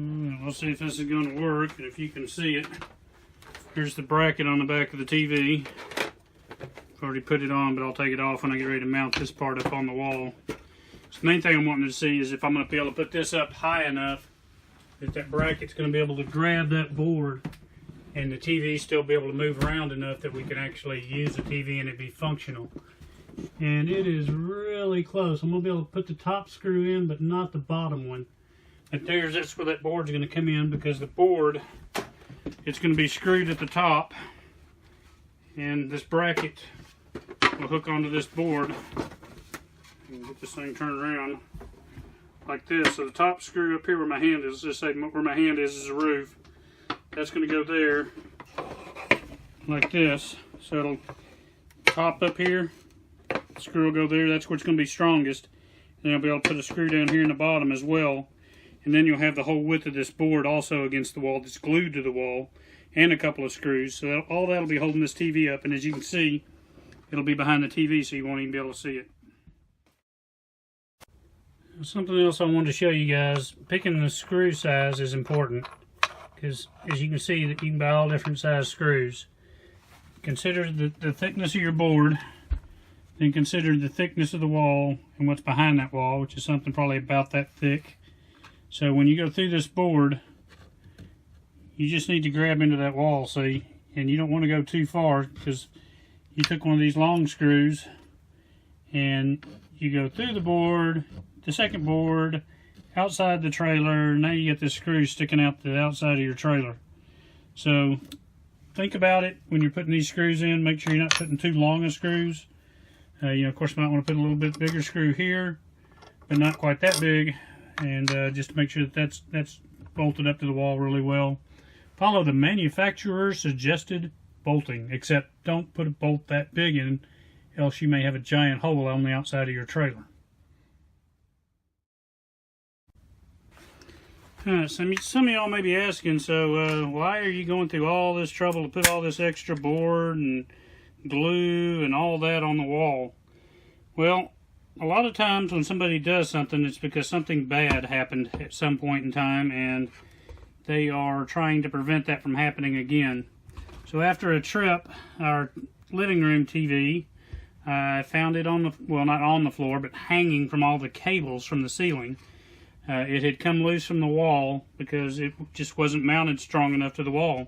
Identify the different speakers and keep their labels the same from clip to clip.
Speaker 1: We'll see if this is going to work, and if you can see it. Here's the bracket on the back of the TV. I've already put it on, but I'll take it off when I get ready to mount this part up on the wall. So the main thing I'm wanting to see is if I'm going to be able to put this up high enough that that bracket's going to be able to grab that board and the TV still be able to move around enough that we can actually use the TV and it be functional. And it is really close. I'm going to be able to put the top screw in, but not the bottom one. But that's where that board's going to come in, because the board, it's going to be screwed at the top, and this bracket will hook onto this board. Get this thing turned around like this. So the top screw up here where my hand is, just say where my hand is the roof. That's going to go there like this. So it'll pop up here. The screw will go there. That's where it's going to be strongest. And I'll be able to put a screw down here in the bottom as well. And then you'll have the whole width of this board also against the wall that's glued to the wall, and a couple of screws. So all that'll be holding this TV up. And as you can see, it'll be behind the TV, so you won't even be able to see it. Something else I wanted to show you guys, picking the screw size is important, because as you can see, that you can buy all different size screws. Consider the thickness of your board, then consider the thickness of the wall and what's behind that wall, which is something probably about that thick. So when you go through this board, you just need to grab into that wall, see, and you don't want to go too far, because you took one of these long screws and you go through the board, the second board, outside the trailer. Now you get this screw sticking out the outside of your trailer. So think about it when you're putting these screws in. Make sure you're not putting too long of screws. Of course, you might want to put a little bit bigger screw here, but not quite that big. And just to make sure that that's bolted up to the wall really well. Follow the manufacturer's suggested bolting, except don't put a bolt that big in, else you may have a giant hole on the outside of your trailer. Some of y'all may be asking, so why are you going through all this trouble to put all this extra board and glue and all that on the wall? Well, a lot of times when somebody does something, it's because something bad happened at some point in time, and they are trying to prevent that from happening again. So after a trip, our living room TV, I found it on the, well, not on the floor, but hanging from all the cables from the ceiling. It had come loose from the wall because it just wasn't mounted strong enough to the wall.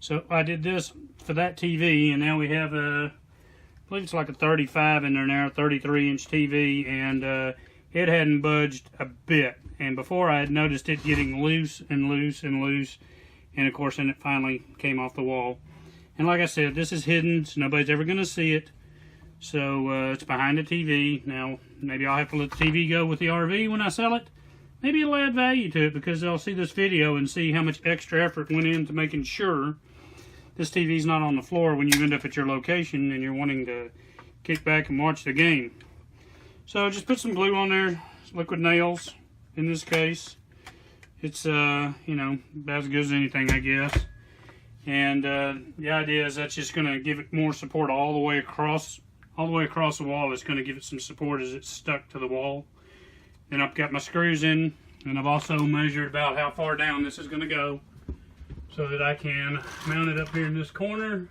Speaker 1: So I did this for that TV, and now we have a, I believe it's like a 35 in there now, 33-inch TV, and it hadn't budged a bit. And before I had noticed it getting loose and loose and loose, and of course then it finally came off the wall. And like I said, this is hidden, so nobody's ever going to see it. So it's behind the TV. Now, maybe I'll have to let the TV go with the RV when I sell it. Maybe it'll add value to it because they'll see this video and see how much extra effort went into making sure this TV's not on the floor when you end up at your location and you're wanting to kick back and watch the game. So just put some glue on there, liquid nails in this case. It's, you know, about as good as anything, I guess. And the idea is that's just going to give it more support all the way across the wall. It's going to give it some support as it's stuck to the wall. Then I've got my screws in, and I've also measured about how far down this is going to go so that I can mount it up here in this corner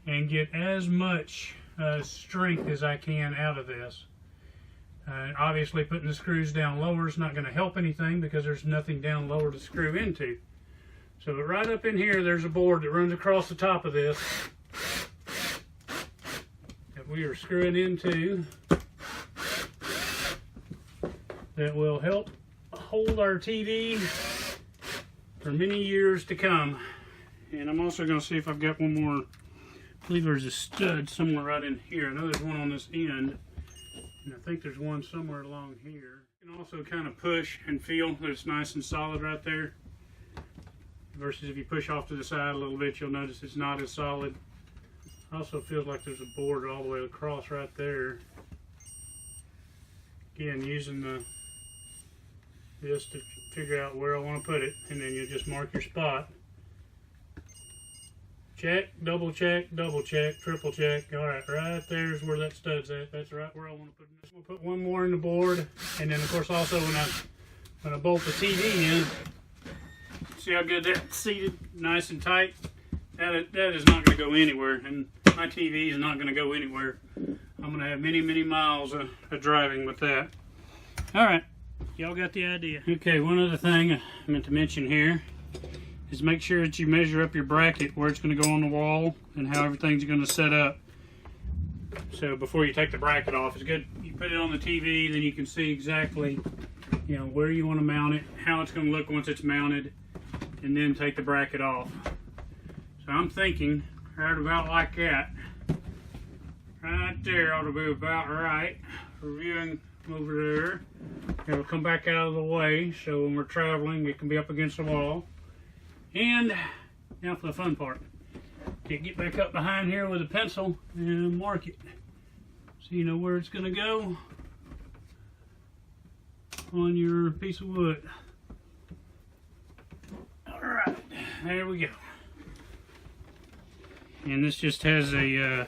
Speaker 1: and get as much strength as I can out of this. Obviously putting the screws down lower is not going to help anything because there's nothing down lower to screw into. So but right up in here there's a board that runs across the top of this that we are screwing into that will help hold our TV for many years to come. And I'm also going to see if I've got one more. I believe there's a stud somewhere right in here. I know there's one on this end, and I think there's one somewhere along here. You can also kind of push and feel that it's nice and solid right there. Versus if you push off to the side a little bit, you'll notice it's not as solid. Also feels like there's a board all the way across right there. Again, using this to figure out where I want to put it, and then you just mark your spot. Check, double check, triple check. All right, right there's where that stud's at. That's right where I want to put it. We'll put one more in the board, and then of course also when I bolt the TV in, See how good that's seated, nice and tight? That is not going to go anywhere, and my TV is not going to go anywhere. I'm going to have many, many miles of driving with that. All right, y'all got the idea. Okay, one other thing I meant to mention here is make sure that you measure up your bracket where it's going to go on the wall and how everything's going to set up. So before you take the bracket off, it's good you put it on the TV, then you can see exactly, you know, where you want to mount it, how it's going to look once it's mounted, and then take the bracket off. So I'm thinking right about like that. Right there ought to be about right. Reviewing over there. It'll come back out of the way, so when we're traveling it can be up against the wall. And now for the fun part. Get back up behind here with a pencil and mark it. So you know where it's going to go on your piece of wood. Alright, there we go. And this just has a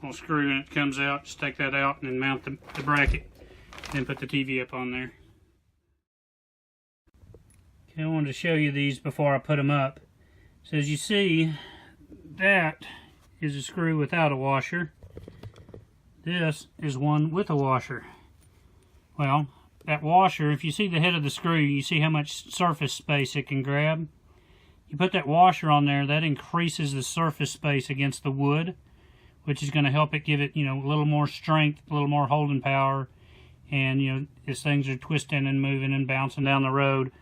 Speaker 1: little screw in it, comes out. Just take that out and then mount the bracket. Then put the TV up on there. Okay, I wanted to show you these before I put them up. So as you see, that is a screw without a washer. This is one with a washer. Well, that washer, if you see the head of the screw, you see how much surface space it can grab. You put that washer on there, that increases the surface space against the wood, which is going to help it give it, you know, a little more strength, a little more holding power. And, you know, as things are twisting and moving and bouncing down the road,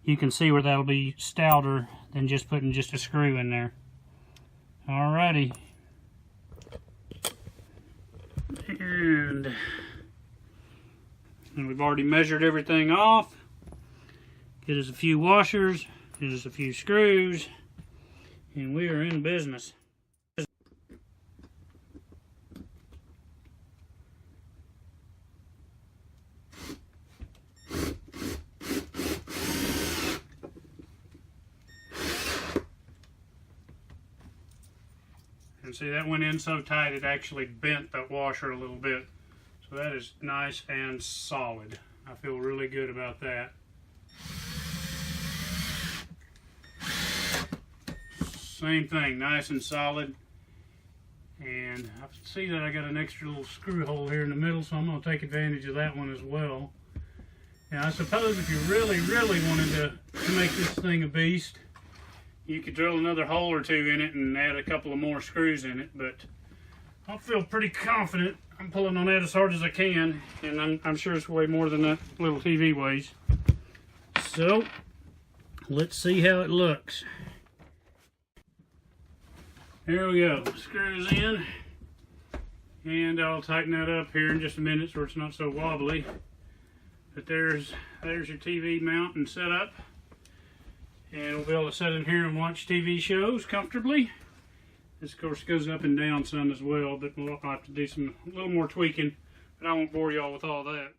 Speaker 1: you can see where that'll be stouter than just putting just a screw in there. Alrighty. And we've already measured everything off. Get us a few washers. There's a few screws, and we are in business. And see, that went in so tight it actually bent that washer a little bit. So that is nice and solid. I feel really good about that. Same thing, nice and solid. And I see that I got an extra little screw hole here in the middle, so I'm going to take advantage of that one as well. Now I suppose if you really, really wanted to make this thing a beast, you could drill another hole or two in it and add a couple of more screws in it, but I feel pretty confident. I'm pulling on that as hard as I can, and I'm sure it's way more than that little TV weighs. So, let's see how it looks. There we go, screws in, and I'll tighten that up here in just a minute so it's not so wobbly. But there's your TV mount and setup, and we'll be able to sit in here and watch TV shows comfortably. This of course goes up and down some as well, but we'll have to do a little more tweaking, but I won't bore y'all with all that.